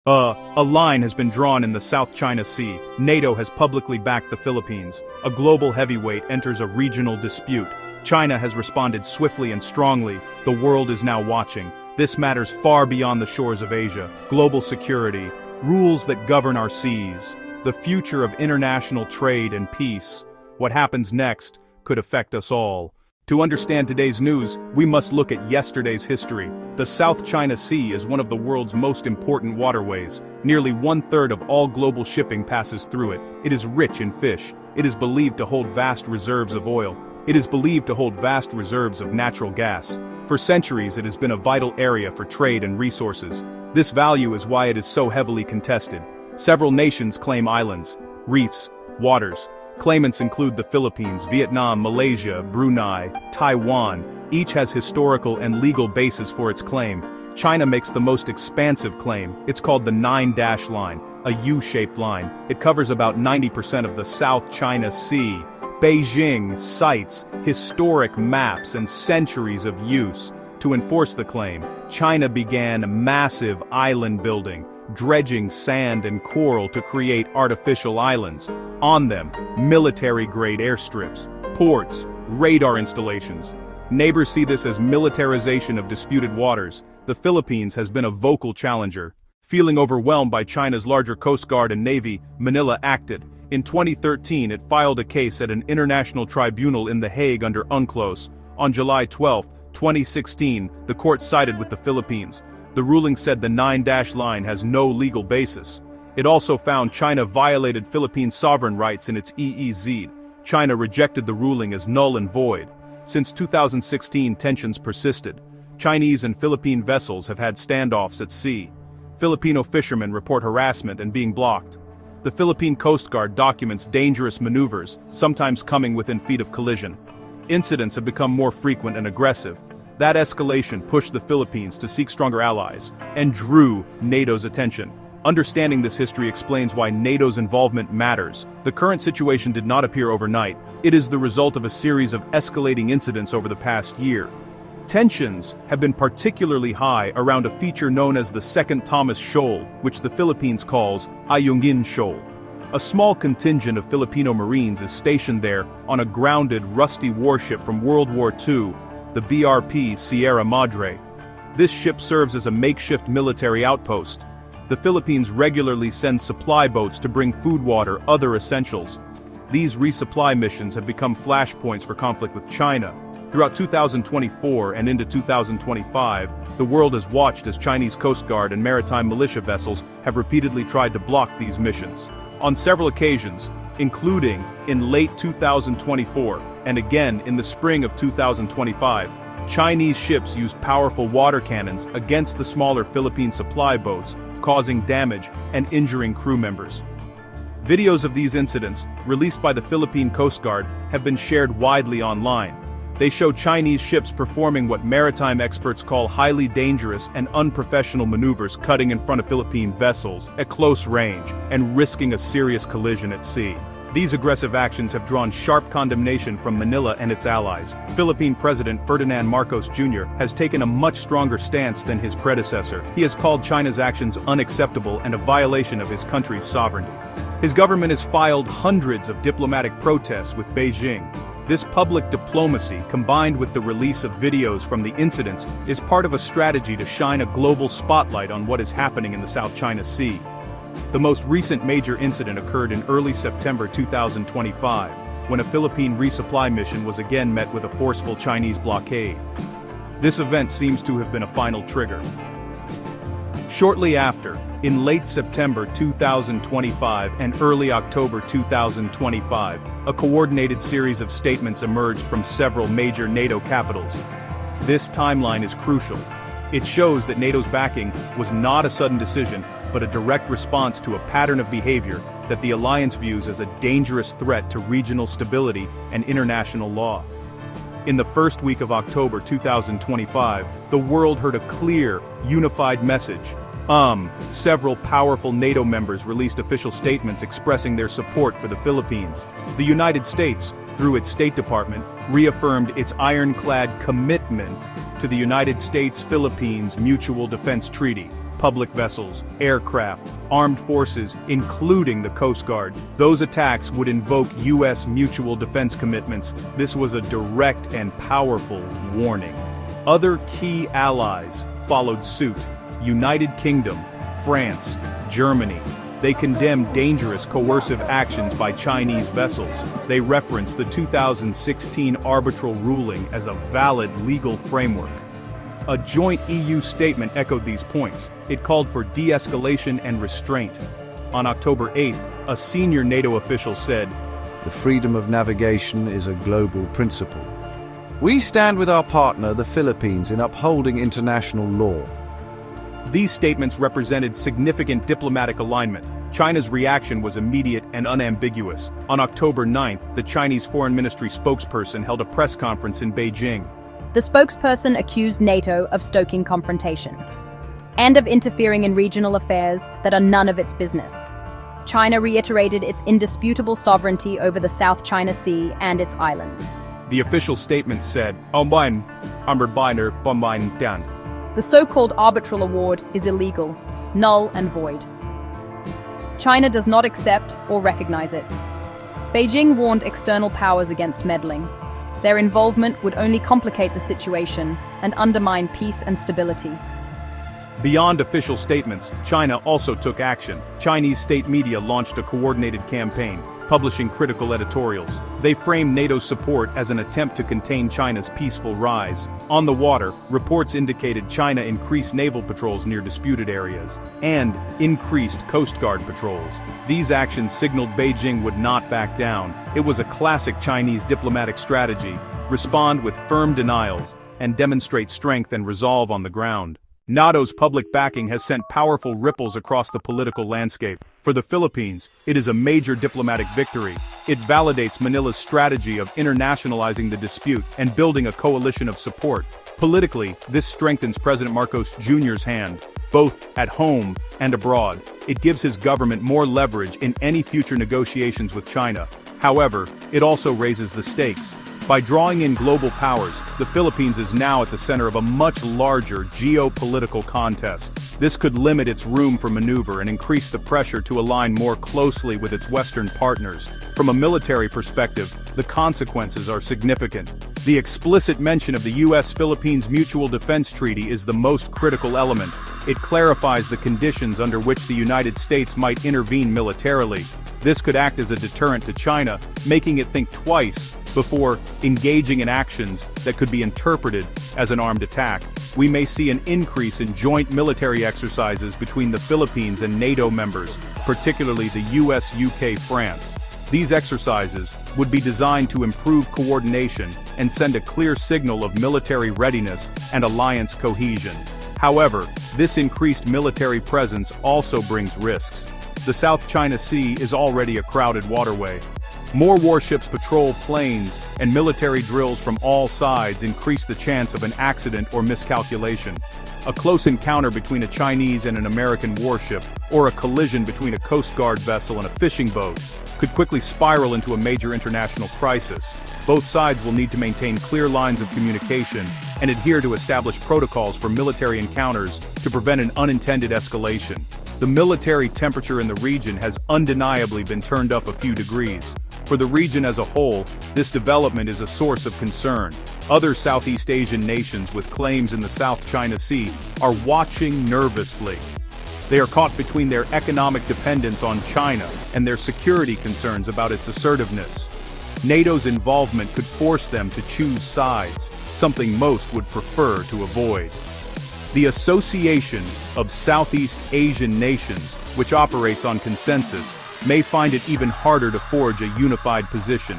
A line has been drawn in the South China Sea. NATO has publicly backed the Philippines. A global heavyweight enters a regional dispute. China has responded swiftly and strongly. The world is now watching. This matters far beyond the shores of Asia. Global security, rules that govern our seas, the future of international trade and peace. What happens next could affect us all. To understand today's news, we must look at yesterday's history. The South China Sea is one of the world's most important waterways. Nearly 1/3 of all global shipping passes through it. It is rich in fish. It is believed to hold vast reserves of oil. It is believed to hold vast reserves of natural gas. For centuries, it has been a vital area for trade and resources. This value is why it is so heavily contested. Several nations claim islands, reefs, waters. Claimants include the Philippines, Vietnam, Malaysia, Brunei, Taiwan. Each has historical and legal basis for its claim. China makes the most expansive claim. It's called the 9-dash line, a U-shaped line. It covers about 90% of the South China Sea. Beijing cites historic maps and centuries of use. To enforce the claim, China began massive island building, dredging sand and coral to create artificial islands. On them, military-grade airstrips, ports, radar installations. Neighbors see this as militarization of disputed waters. The Philippines has been a vocal challenger. Feeling overwhelmed by China's larger Coast Guard and Navy, Manila acted. In 2013, it filed a case at an international tribunal in The Hague under UNCLOS. On July 12, 2016, the court sided with the Philippines. The ruling said the 9-dash line has no legal basis. It also found China violated Philippine sovereign rights in its EEZ. China rejected the ruling as null and void. Since 2016, tensions persisted. Chinese and Philippine vessels have had standoffs at sea. Filipino fishermen report harassment and being blocked. The Philippine Coast Guard documents dangerous maneuvers, sometimes coming within feet of collision. Incidents have become more frequent and aggressive. That escalation pushed the Philippines to seek stronger allies, and drew NATO's attention. Understanding this history explains why NATO's involvement matters. The current situation did not appear overnight. It is the result of a series of escalating incidents over the past year. Tensions have been particularly high around a feature known as the Second Thomas Shoal, which the Philippines calls Ayungin Shoal. A small contingent of Filipino Marines is stationed there on a grounded, rusty warship from World War II, the BRP Sierra Madre. This ship serves as a makeshift military outpost. The Philippines regularly sends supply boats to bring food, water, other essentials. These resupply missions have become flashpoints for conflict with China. Throughout 2024 and into 2025, the world has watched as Chinese Coast Guard and maritime militia vessels have repeatedly tried to block these missions. On several occasions, including in late 2024 and again in the spring of 2025, Chinese ships used powerful water cannons against the smaller Philippine supply boats, causing damage and injuring crew members. Videos of these incidents, released by the Philippine Coast Guard, have been shared widely online. They show Chinese ships performing what maritime experts call highly dangerous and unprofessional maneuvers, cutting in front of Philippine vessels at close range and risking a serious collision at sea. These aggressive actions have drawn sharp condemnation from Manila and its allies. Philippine President Ferdinand Marcos Jr. has taken a much stronger stance than his predecessor. He has called China's actions unacceptable and a violation of his country's sovereignty. His government has filed hundreds of diplomatic protests with Beijing. This public diplomacy, combined with the release of videos from the incidents, is part of a strategy to shine a global spotlight on what is happening in the South China Sea. The most recent major incident occurred in early September 2025, when a Philippine resupply mission was again met with a forceful Chinese blockade. This event seems to have been a final trigger. Shortly after, in late September 2025 and early October 2025, a coordinated series of statements emerged from several major NATO capitals. This timeline is crucial. It shows that NATO's backing was not a sudden decision, but a direct response to a pattern of behavior that the alliance views as a dangerous threat to regional stability and international law. In the first week of October 2025, the world heard a clear, unified message. Several powerful NATO members released official statements expressing their support for the Philippines. The United States, through its State Department, reaffirmed its ironclad commitment to the United States-Philippines Mutual Defense Treaty. public vessels, aircraft, armed forces, including the Coast Guard. Those attacks would invoke U.S. mutual defense commitments. This was a direct and powerful warning. Other key allies followed suit: United Kingdom, France, Germany. They condemned dangerous coercive actions by Chinese vessels. They referenced the 2016 arbitral ruling as a valid legal framework. A joint EU statement echoed these points. It called for de-escalation and restraint. On October 8, a senior NATO official said, "The freedom of navigation is a global principle. We stand with our partner, the Philippines, in upholding international law." These statements represented significant diplomatic alignment. China's reaction was immediate and unambiguous. On October 9th, the Chinese Foreign Ministry spokesperson held a press conference in Beijing. The spokesperson accused NATO of stoking confrontation and of interfering in regional affairs that are none of its business. China reiterated its indisputable sovereignty over the South China Sea and its islands. The official statement said, The so-called arbitral award is illegal, null and void. China does not accept or recognize it. Beijing warned external powers against meddling. Their involvement would only complicate the situation and undermine peace and stability. Beyond official statements, China also took action. Chinese state media launched a coordinated campaign, publishing critical editorials. They framed NATO's support as an attempt to contain China's peaceful rise. On the water, reports indicated China increased naval patrols near disputed areas and increased Coast Guard patrols. These actions signaled Beijing would not back down. It was a classic Chinese diplomatic strategy: respond with firm denials and demonstrate strength and resolve on the ground. NATO's public backing has sent powerful ripples across the political landscape. For the Philippines, it is a major diplomatic victory. It validates Manila's strategy of internationalizing the dispute and building a coalition of support. Politically, this strengthens President Marcos Jr.'s hand, both at home and abroad. It gives his government more leverage in any future negotiations with China. However, it also raises the stakes. By drawing in global powers, the Philippines is now at the center of a much larger geopolitical contest. This could limit its room for maneuver and increase the pressure to align more closely with its Western partners. From a military perspective, the consequences are significant. The explicit mention of the U.S.-Philippines Mutual Defense Treaty is the most critical element. It clarifies the conditions under which the United States might intervene militarily. This could act as a deterrent to China, making it think twice before engaging in actions that could be interpreted as an armed attack. We may see an increase in joint military exercises between the Philippines and NATO members, particularly the US, UK, France. These exercises would be designed to improve coordination and send a clear signal of military readiness and alliance cohesion. However, this increased military presence also brings risks. The South China Sea is already a crowded waterway. More warships patrol planes, and military drills from all sides increase the chance of an accident or miscalculation. A close encounter between a Chinese and an American warship, or a collision between a Coast Guard vessel and a fishing boat, could quickly spiral into a major international crisis. Both sides will need to maintain clear lines of communication and adhere to established protocols for military encounters to prevent an unintended escalation. The military temperature in the region has undeniably been turned up a few degrees. For the region as a whole, this development is a source of concern. Other Southeast Asian nations with claims in the South China Sea are watching nervously. They are caught between their economic dependence on China and their security concerns about its assertiveness. NATO's involvement could force them to choose sides, something most would prefer to avoid. The Association of Southeast Asian Nations, which operates on consensus, may find it even harder to forge a unified position.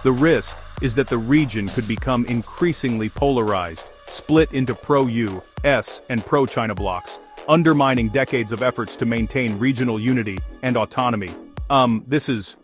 The risk is that the region could become increasingly polarized, split into pro-US and pro-China blocs, undermining decades of efforts to maintain regional unity and autonomy. This is,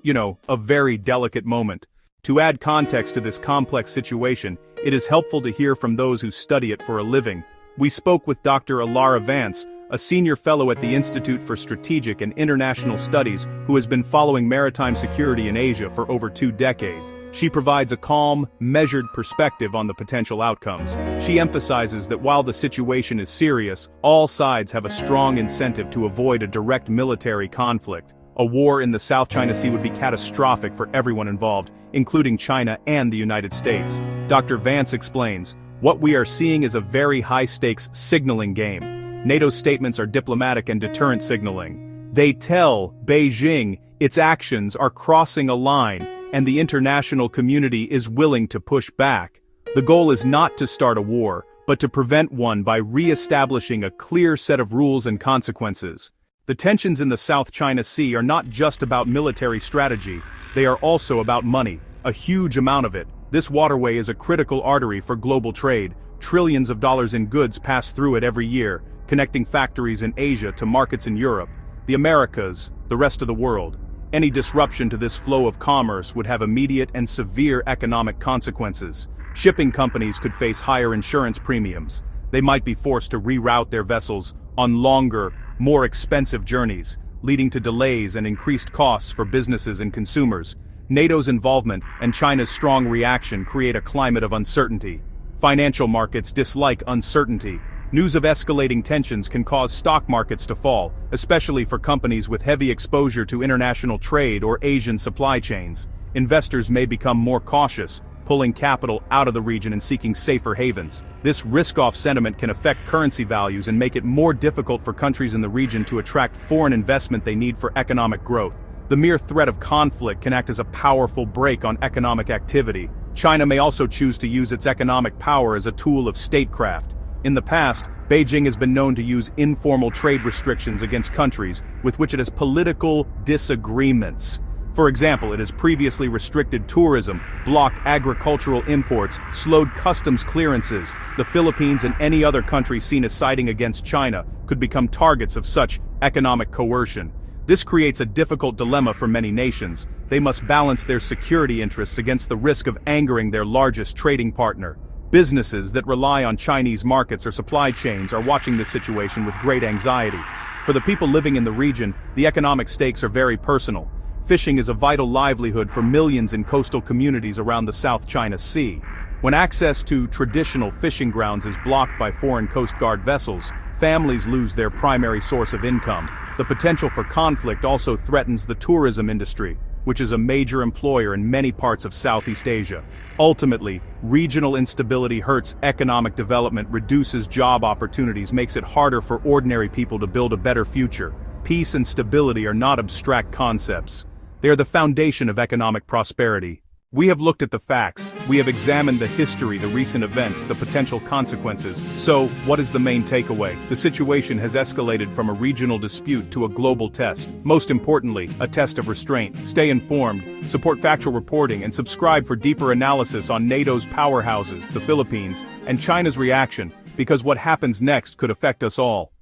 a very delicate moment. To add context to this complex situation, it is helpful to hear from those who study it for a living. We spoke with Dr. Alara Vance, a senior fellow at the Institute for Strategic and International Studies who has been following maritime security in Asia for over 2 decades. She provides a calm, measured perspective on the potential outcomes. She emphasizes that while the situation is serious, all sides have a strong incentive to avoid a direct military conflict. A war in the South China Sea would be catastrophic for everyone involved, including China and the United States. Dr. Vance explains, "What we are seeing is a very high-stakes signaling game. NATO's statements are diplomatic and deterrent signaling. They tell Beijing its actions are crossing a line, and the international community is willing to push back. The goal is not to start a war, but to prevent one by re-establishing a clear set of rules and consequences." The tensions in the South China Sea are not just about military strategy, they are also about money, a huge amount of it. This waterway is a critical artery for global trade. Trillions of dollars in goods pass through it every year, connecting factories in Asia to markets in Europe, the Americas, the rest of the world. Any disruption to this flow of commerce would have immediate and severe economic consequences. Shipping companies could face higher insurance premiums. They might be forced to reroute their vessels on longer, more expensive journeys, leading to delays and increased costs for businesses and consumers. NATO's involvement and China's strong reaction create a climate of uncertainty. Financial markets dislike uncertainty. News of escalating tensions can cause stock markets to fall, especially for companies with heavy exposure to international trade or Asian supply chains. Investors may become more cautious, pulling capital out of the region and seeking safer havens. This risk-off sentiment can affect currency values and make it more difficult for countries in the region to attract foreign investment they need for economic growth. The mere threat of conflict can act as a powerful brake on economic activity. China may also choose to use its economic power as a tool of statecraft. In the past, Beijing has been known to use informal trade restrictions against countries with which it has political disagreements. For example, it has previously restricted tourism, blocked agricultural imports, slowed customs clearances. The Philippines and any other country seen as siding against China could become targets of such economic coercion. This creates a difficult dilemma for many nations. They must balance their security interests against the risk of angering their largest trading partner. Businesses that rely on Chinese markets or supply chains are watching this situation with great anxiety. For the people living in the region, the economic stakes are very personal. Fishing is a vital livelihood for millions in coastal communities around the South China Sea. When access to traditional fishing grounds is blocked by foreign Coast Guard vessels, families lose their primary source of income. The potential for conflict also threatens the tourism industry, which is a major employer in many parts of Southeast Asia. Ultimately, regional instability hurts economic development, reduces job opportunities, makes it harder for ordinary people to build a better future. Peace and stability are not abstract concepts. They are the foundation of economic prosperity. We have looked at the facts, we have examined the history, the recent events, the potential consequences. So, what is the main takeaway? The situation has escalated from a regional dispute to a global test. Most importantly, a test of restraint. Stay informed, support factual reporting, and subscribe for deeper analysis on NATO's powerhouses, the Philippines, and China's reaction, because what happens next could affect us all.